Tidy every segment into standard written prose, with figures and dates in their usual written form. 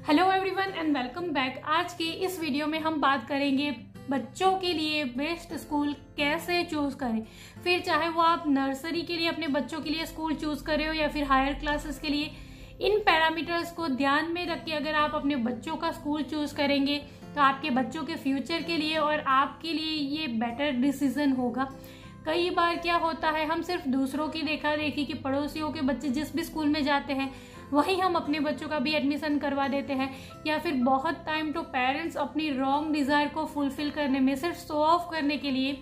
Hello everyone and welcome back. आज की इस वीडियो में हम बात करेंगे बच्चों के लिए बेस्ट स्कूल कैसे चूज करें। फिर चाहे वो आप नर्सरी के लिए अपने बच्चों के लिए स्कूल चूज कर रहे हो या फिर हायर क्लासेस के लिए, इन पैरामीटर्स को ध्यान में रख के अगर आप अपने बच्चों का स्कूल चूज करेंगे तो आपके बच्चों के फ्यूचर के लिए और आपके लिए ये बेटर डिसीजन होगा। कई बार क्या होता है, हम सिर्फ दूसरों की देखा देखी कि पड़ोसियों के बच्चे जिस भी स्कूल में जाते हैं वहीं हम अपने बच्चों का भी एडमिशन करवा देते हैं, या फिर बहुत टाइम तो पेरेंट्स अपनी रॉन्ग डिजायर को फुलफिल करने में, सिर्फ शो ऑफ करने के लिए,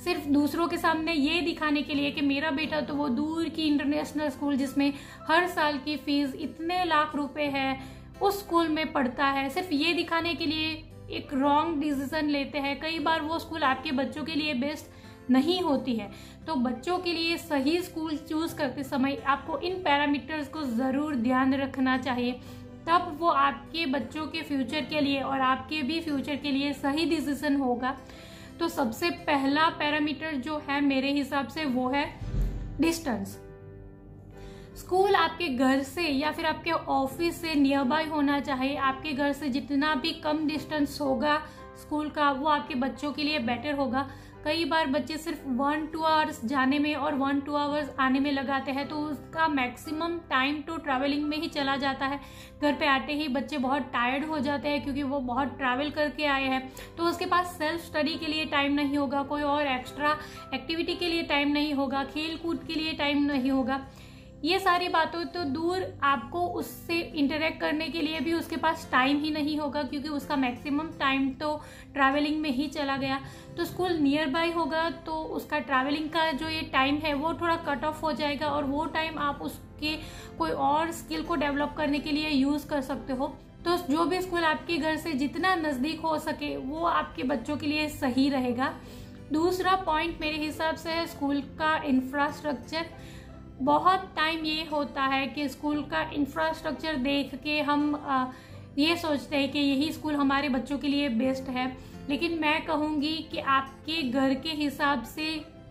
सिर्फ दूसरों के सामने ये दिखाने के लिए कि मेरा बेटा तो वो दूर की इंटरनेशनल स्कूल जिसमें हर साल की फीस इतने लाख रुपए है उस स्कूल में पढ़ता है, सिर्फ ये दिखाने के लिए एक रॉन्ग डिसीजन लेते हैं। कई बार वो स्कूल आपके बच्चों के लिए बेस्ट नहीं होती है। तो बच्चों के लिए सही स्कूल चूज करते समय आपको इन पैरामीटर्स को जरूर ध्यान रखना चाहिए, तब वो आपके बच्चों के फ्यूचर के लिए और आपके भी फ्यूचर के लिए सही डिसीजन होगा। तो सबसे पहला पैरामीटर जो है मेरे हिसाब से वो है डिस्टेंस। स्कूल आपके घर से या फिर आपके ऑफिस से नियर बाय होना चाहिए। आपके घर से जितना भी कम डिस्टेंस होगा स्कूल का वो आपके बच्चों के लिए बेटर होगा। कई बार बच्चे सिर्फ 1-2 आवर्स जाने में और 1-2 आवर्स आने में लगाते हैं, तो उसका मैक्सिमम टाइम तो ट्रैवलिंग में ही चला जाता है। घर पे आते ही बच्चे बहुत टायर्ड हो जाते हैं क्योंकि वो बहुत ट्रैवल करके आए हैं, तो उसके पास सेल्फ स्टडी के लिए टाइम नहीं होगा, कोई और एक्स्ट्रा एक्टिविटी के लिए टाइम नहीं होगा, खेल कूद के लिए टाइम नहीं होगा। ये सारी बातों तो दूर, आपको उससे इंटरेक्ट करने के लिए भी उसके पास टाइम ही नहीं होगा क्योंकि उसका मैक्सिमम टाइम तो ट्रैवलिंग में ही चला गया। तो स्कूल नियर बाय होगा तो उसका ट्रैवलिंग का जो ये टाइम है वो थोड़ा कट ऑफ हो जाएगा और वो टाइम आप उसके कोई और स्किल को डेवलप करने के लिए यूज कर सकते हो। तो जो भी स्कूल आपके घर से जितना नजदीक हो सके वो आपके बच्चों के लिए सही रहेगा। दूसरा पॉइंट मेरे हिसाब से है स्कूल का इंफ्रास्ट्रक्चर। बहुत टाइम ये होता है कि स्कूल का इंफ्रास्ट्रक्चर देख के हम ये सोचते हैं कि यही स्कूल हमारे बच्चों के लिए बेस्ट है, लेकिन मैं कहूँगी कि आपके घर के हिसाब से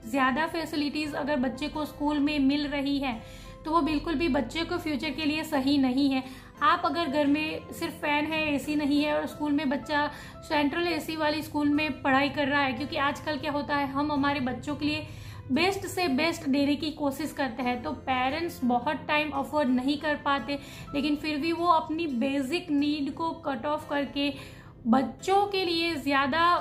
ज़्यादा फैसिलिटीज़ अगर बच्चे को स्कूल में मिल रही है तो वो बिल्कुल भी बच्चे को फ्यूचर के लिए सही नहीं है। आप अगर घर में सिर्फ फैन है, एसी नहीं है और स्कूल में बच्चा सेंट्रल एसी वाली स्कूल में पढ़ाई कर रहा है, क्योंकि आजकल क्या होता है हम हमारे बच्चों के लिए बेस्ट से बेस्ट देने की कोशिश करते हैं, तो पेरेंट्स बहुत टाइम अफोर्ड नहीं कर पाते, लेकिन फिर भी वो अपनी बेसिक नीड को कट ऑफ करके बच्चों के लिए ज़्यादा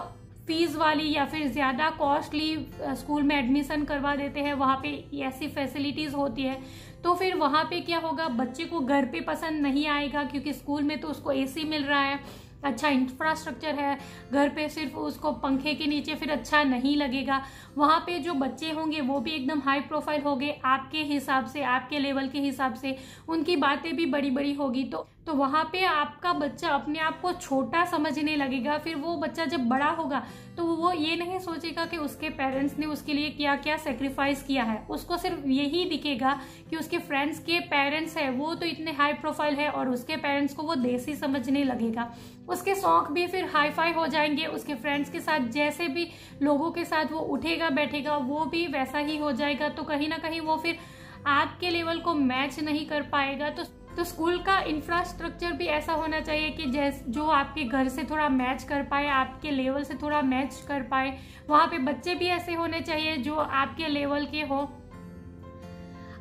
फीस वाली या फिर ज़्यादा कॉस्टली स्कूल में एडमिशन करवा देते हैं। वहाँ पे ऐसी फैसिलिटीज़ होती है तो फिर वहाँ पे क्या होगा, बच्चे को घर पे पसंद नहीं आएगा क्योंकि स्कूल में तो उसको एसी मिल रहा है, अच्छा इंफ्रास्ट्रक्चर है, घर पे सिर्फ उसको पंखे के नीचे फिर अच्छा नहीं लगेगा। वहाँ पे जो बच्चे होंगे वो भी एकदम हाई प्रोफाइल होंगे, आपके हिसाब से, आपके लेवल के हिसाब से, उनकी बातें भी बड़ी बड़ी होगी, तो वहाँ पे आपका बच्चा अपने आप को छोटा समझने लगेगा। फिर वो बच्चा जब बड़ा होगा तो वो ये नहीं सोचेगा कि उसके पेरेंट्स ने उसके लिए क्या क्या सेक्रीफाइस किया है, उसको सिर्फ यही दिखेगा कि उसके फ्रेंड्स के पेरेंट्स है वो तो इतने हाई प्रोफाइल है और उसके पेरेंट्स को वो देसी समझने लगेगा। उसके शौक भी फिर हाई फाई हो जाएंगे, उसके फ्रेंड्स के साथ जैसे भी लोगों के साथ वो उठेगा बैठेगा वो भी वैसा ही हो जाएगा, तो कहीं ना कहीं वो फिर आपके लेवल को मैच नहीं कर पाएगा। तो स्कूल का इंफ्रास्ट्रक्चर भी ऐसा होना चाहिए कि जो आपके घर से थोड़ा मैच कर पाए, आपके लेवल से थोड़ा मैच कर पाए। वहाँ पे बच्चे भी ऐसे होने चाहिए जो आपके लेवल के हो।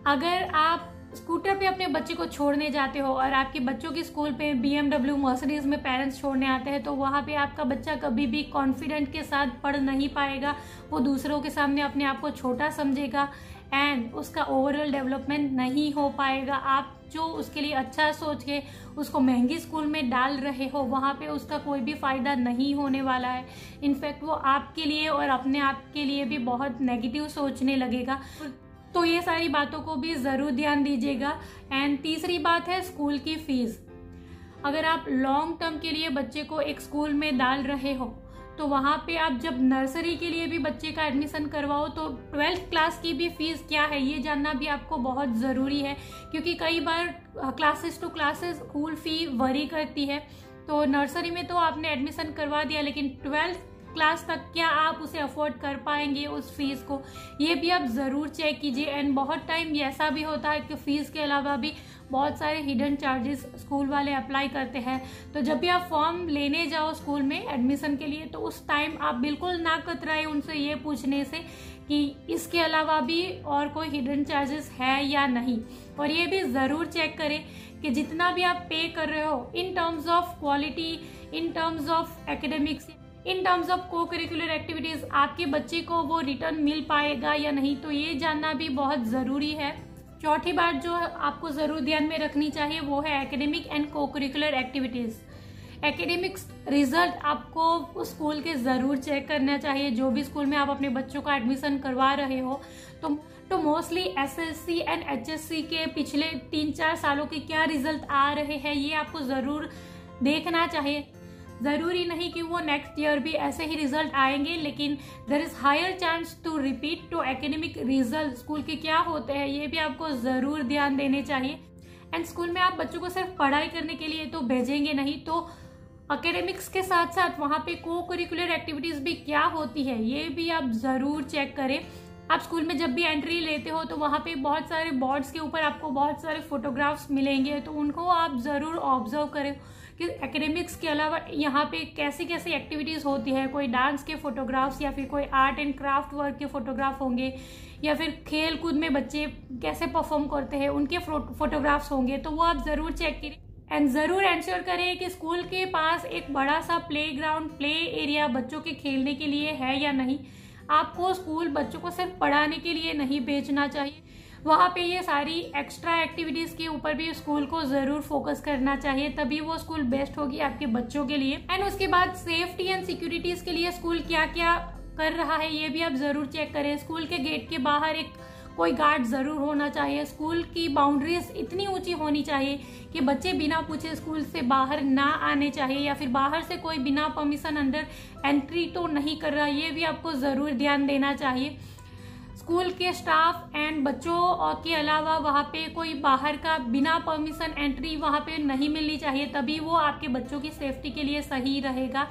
अगर आप स्कूटर पे अपने बच्चे को छोड़ने जाते हो और आपके बच्चों की स्कूल पे BMW मर्सिडीज में पेरेंट्स छोड़ने आते हैं, तो वहाँ पे आपका बच्चा कभी भी कॉन्फिडेंट के साथ पढ़ नहीं पाएगा, वो दूसरों के सामने अपने आप को छोटा समझेगा एंड उसका ओवरऑल डेवलपमेंट नहीं हो पाएगा। आप जो उसके लिए अच्छा सोच के उसको महंगी स्कूल में डाल रहे हो वहाँ पे उसका कोई भी फायदा नहीं होने वाला है। इनफैक्ट वो आपके लिए और अपने आप के लिए भी बहुत नेगेटिव सोचने लगेगा। तो ये सारी बातों को भी ज़रूर ध्यान दीजिएगा। एंड तीसरी बात है स्कूल की फीस। अगर आप लॉन्ग टर्म के लिए बच्चे को एक स्कूल में डाल रहे हो तो वहाँ पे आप जब नर्सरी के लिए भी बच्चे का एडमिशन करवाओ तो 12th क्लास की भी फीस क्या है ये जानना भी आपको बहुत ज़रूरी है, क्योंकि कई बार classes to classes school fee vary करती है। तो नर्सरी में तो आपने एडमिशन करवा दिया, लेकिन 12th क्लास तक क्या आप उसे अफोर्ड कर पाएंगे उस फीस को, ये भी आप ज़रूर चेक कीजिए। एंड बहुत टाइम ऐसा भी होता है कि फ़ीस के अलावा भी बहुत सारे हिडन चार्जेस स्कूल वाले अप्लाई करते हैं। तो जब भी आप फॉर्म लेने जाओ स्कूल में एडमिशन के लिए, तो उस टाइम आप बिल्कुल ना कतराएं उनसे ये पूछने से कि इसके अलावा भी और कोई हिडन चार्जेस है या नहीं। और ये भी ज़रूर चेक करें कि जितना भी आप पे कर रहे हो in terms of quality, in terms of academics, in terms of को करिकुलर एक्टिविटीज़, आपके बच्चे को वो रिटर्न मिल पाएगा या नहीं, तो ये जानना भी बहुत ज़रूरी है। चौथी बात जो आपको ज़रूर ध्यान में रखनी चाहिए वो है एकेडमिक एंड को करिकुलर एक्टिविटीज़। एकेडमिक्स रिजल्ट आपको स्कूल के ज़रूर चेक करना चाहिए। जो भी स्कूल में आप अपने बच्चों का एडमिशन करवा रहे हो तो मोस्टली एसएससी एंड एचएससी के पिछले 3-4 सालों के क्या रिजल्ट आ रहे हैं ये आपको ज़रूर देखना चाहिए। ज़रूरी नहीं कि वो नेक्स्ट ईयर भी ऐसे ही रिजल्ट आएंगे, लेकिन there is higher chance to repeat. तो एकेडमिक रिजल्ट स्कूल के क्या होते हैं ये भी आपको ज़रूर ध्यान देने चाहिए। एंड स्कूल में आप बच्चों को सिर्फ पढ़ाई करने के लिए तो भेजेंगे नहीं, तो एकेडमिक्स के साथ साथ वहाँ पे को करिकुलर एक्टिविटीज़ भी क्या होती है ये भी आप ज़रूर चेक करें। आप स्कूल में जब भी एंट्री लेते हो तो वहाँ पे बहुत सारे बोर्ड्स के ऊपर आपको बहुत सारे फोटोग्राफ्स मिलेंगे, तो उनको आप ज़रूर ऑब्जर्व करें कि एकेडमिक्स के अलावा यहाँ पे कैसी कैसी एक्टिविटीज़ होती है। कोई डांस के फोटोग्राफ्स या फिर कोई आर्ट एंड क्राफ्ट वर्क के फोटोग्राफ होंगे, या फिर खेल कूद में बच्चे कैसे परफॉर्म करते हैं उनके फोटोग्राफ्स होंगे, तो वो आप ज़रूर चेक करें। एंड ज़रूर इंश्योर करें कि स्कूल के पास एक बड़ा सा प्लेग्राउंड, प्ले एरिया बच्चों के खेलने के लिए है या नहीं। आपको स्कूल बच्चों को सिर्फ पढ़ाने के लिए नहीं भेजना चाहिए, वहाँ पे ये सारी एक्स्ट्रा एक्टिविटीज़ के ऊपर भी स्कूल को ज़रूर फोकस करना चाहिए, तभी वो स्कूल बेस्ट होगी आपके बच्चों के लिए। एंड उसके बाद सेफ्टी एंड सिक्योरिटीज़ के लिए स्कूल क्या क्या कर रहा है ये भी आप ज़रूर चेक करें। स्कूल के गेट के बाहर एक कोई गार्ड ज़रूर होना चाहिए। स्कूल की बाउंड्रीज इतनी ऊंची होनी चाहिए कि बच्चे बिना पूछे स्कूल से बाहर ना आने चाहिए, या फिर बाहर से कोई बिना परमिशन अंदर एंट्री तो नहीं कर रहा, ये भी आपको ज़रूर ध्यान देना चाहिए। स्कूल के स्टाफ एंड बच्चों के अलावा वहाँ पे कोई बाहर का बिना परमिशन एंट्री वहाँ पे नहीं मिलनी चाहिए, तभी वो आपके बच्चों की सेफ्टी के लिए सही रहेगा।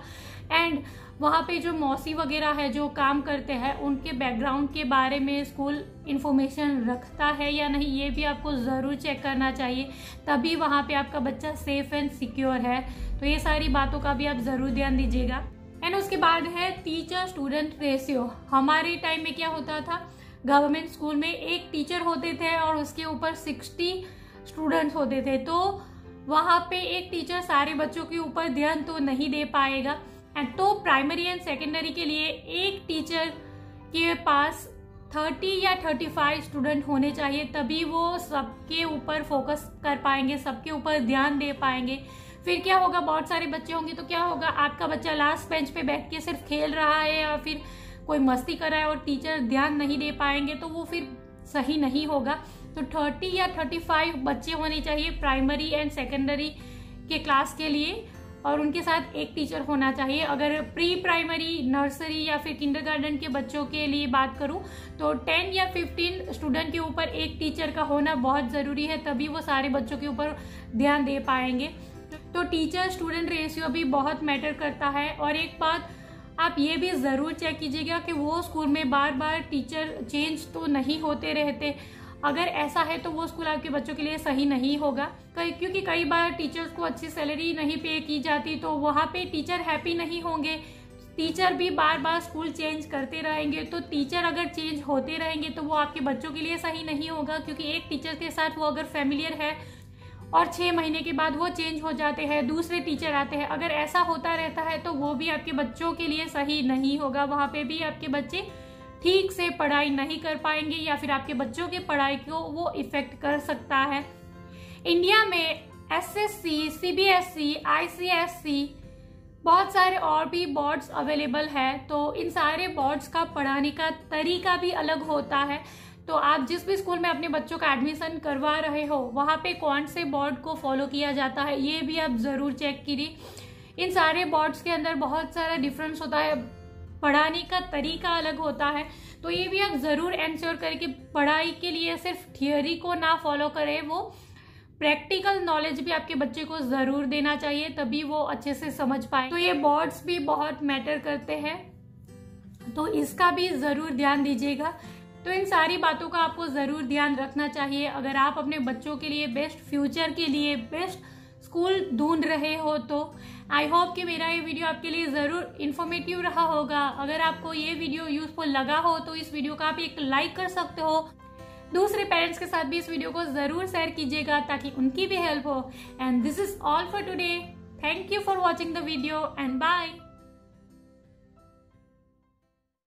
एंड वहाँ पे जो मौसी वगैरह है जो काम करते हैं उनके बैकग्राउंड के बारे में स्कूल इन्फॉर्मेशन रखता है या नहीं ये भी आपको ज़रूर चेक करना चाहिए, तभी वहाँ पे आपका बच्चा सेफ एंड सिक्योर है। तो ये सारी बातों का भी आप ज़रूर ध्यान दीजिएगा। एंड उसके बाद है टीचर स्टूडेंट रेशियो। हमारे टाइम में क्या होता था, गवर्नमेंट स्कूल में एक टीचर होते थे और उसके ऊपर 60 स्टूडेंट्स होते थे, तो वहाँ पे एक टीचर सारे बच्चों के ऊपर ध्यान तो नहीं दे पाएगा। एंड तो प्राइमरी एंड सेकेंडरी के लिए एक टीचर के पास 30 या 35 स्टूडेंट होने चाहिए, तभी वो सबके ऊपर फोकस कर पाएंगे, सबके ऊपर ध्यान दे पाएंगे। फिर क्या होगा, बहुत सारे बच्चे होंगे तो क्या होगा, आपका बच्चा लास्ट बेंच पे बैठ के सिर्फ खेल रहा है या फिर कोई मस्ती कर रहा है और टीचर ध्यान नहीं दे पाएंगे, तो वो फिर सही नहीं होगा। तो 30 या 35 बच्चे होने चाहिए प्राइमरी एंड सेकेंडरी के क्लास के लिए, और उनके साथ एक टीचर होना चाहिए। अगर प्री प्राइमरी, नर्सरी या फिर किंडरगार्टन के बच्चों के लिए बात करूं तो 10 या 15 स्टूडेंट के ऊपर एक टीचर का होना बहुत ज़रूरी है, तभी वो सारे बच्चों के ऊपर ध्यान दे पाएंगे। तो टीचर स्टूडेंट रेशियो भी बहुत मैटर करता है। और एक बात आप ये भी ज़रूर चेक कीजिएगा कि वो स्कूल में बार बार टीचर चेंज तो नहीं होते रहते। अगर ऐसा है तो वो स्कूल आपके बच्चों के लिए सही नहीं होगा, क्योंकि कई बार टीचर्स को अच्छी सैलरी नहीं पे की जाती, तो वहाँ पे टीचर हैप्पी नहीं होंगे। टीचर भी बार बार स्कूल चेंज करते रहेंगे, तो टीचर अगर चेंज होते रहेंगे तो वो आपके बच्चों के लिए सही नहीं होगा, क्योंकि एक टीचर के साथ वो अगर फैमिलियर है और 6 महीने के बाद वो चेंज हो जाते हैं, दूसरे टीचर आते हैं, अगर ऐसा होता रहता है तो वो भी आपके बच्चों के लिए सही नहीं होगा। वहाँ पे भी आपके बच्चे ठीक से पढ़ाई नहीं कर पाएंगे या फिर आपके बच्चों की पढ़ाई को वो इफेक्ट कर सकता है। इंडिया में एसएससी, सीबीएसई, आईसीएसई, बहुत सारे और भी बोर्ड्स अवेलेबल है, तो इन सारे बोर्ड्स का पढ़ाने का तरीका भी अलग होता है। तो आप जिस भी स्कूल में अपने बच्चों का एडमिशन करवा रहे हो वहाँ पे कौन से बोर्ड को फॉलो किया जाता है ये भी आप ज़रूर चेक कीजिए। इन सारे बोर्ड्स के अंदर बहुत सारा डिफरेंस होता है, पढ़ाने का तरीका अलग होता है, तो ये भी आप ज़रूर इंश्योर करें कि पढ़ाई के लिए सिर्फ थियोरी को ना फॉलो करें, वो प्रैक्टिकल नॉलेज भी आपके बच्चे को ज़रूर देना चाहिए, तभी वो अच्छे से समझ पाए। तो ये बोर्ड्स भी बहुत मैटर करते हैं। तो इसका भी ज़रूर ध्यान दीजिएगा। तो इन सारी बातों का आपको ज़रूर ध्यान रखना चाहिए अगर आप अपने बच्चों के लिए बेस्ट फ्यूचर के लिए बेस्ट स्कूल ढूंढ रहे हो। तो आई होप कि मेरा ये वीडियो आपके लिए ज़रूर इन्फॉर्मेटिव रहा होगा। अगर आपको ये वीडियो यूजफुल लगा हो तो इस वीडियो का आप एक लाइक कर सकते हो। दूसरे पेरेंट्स के साथ भी इस वीडियो को ज़रूर शेयर कीजिएगा ताकि उनकी भी हेल्प हो। And this is all for today. Thank you for watching the video and bye.